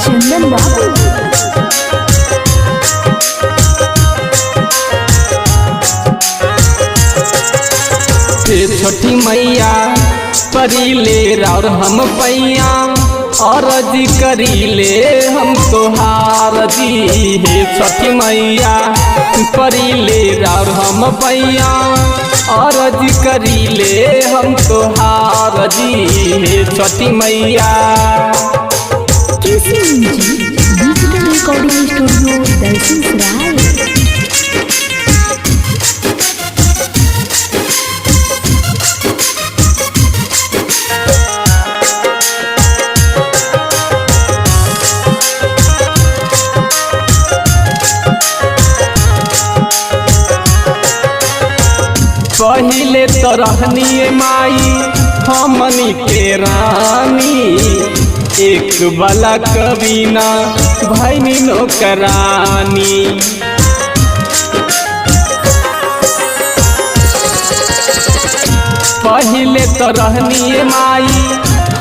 चंदन बाबू छठी मैया परिले और हम पैया और जी करीले हम तोहार जी हे छठी मैया परिले और हम पैया और जी करीले हम तोहार जी हे छठी मैया। Digital recording studio Dalsinghsarai. पहिले तो रहनी माई हमनी के रानी एक बला कबीना भैनी नौकरानी। पहिले तो रहनी माई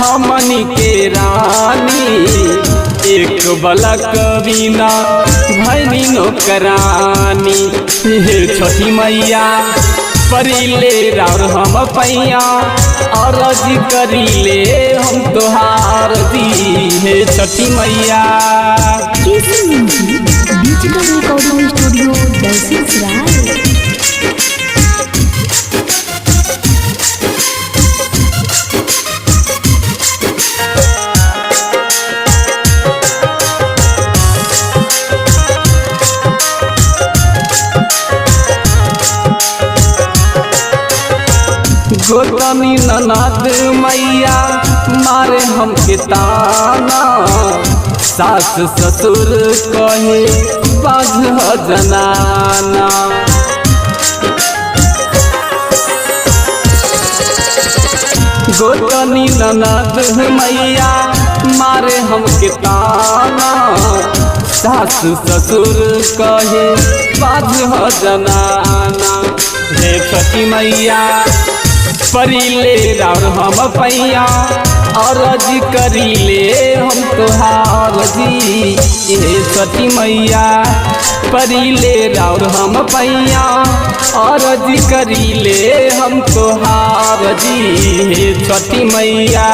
हमनी के रानी एक बला कबीना भैनी नौकरानी। हे छठी मैया परिले और हम पैया और जी करीले हम तोहार जी हे छठी मैया। Digital recording studio Dalsinghsarai. गोतनी ननद मैया मारे हमके ताना सास ससुर कहे बाझ जनाना। गोतनी ननद मैया मारे हमके ताना सास ससुर कहे बाझ जनाना। हे छठी मैया परिले और हम पैया और जी करीले हम तोहार जी हे छठी मैया। परिले और हम पैया और जी करीले हम तोहार जी हे छठी मैया।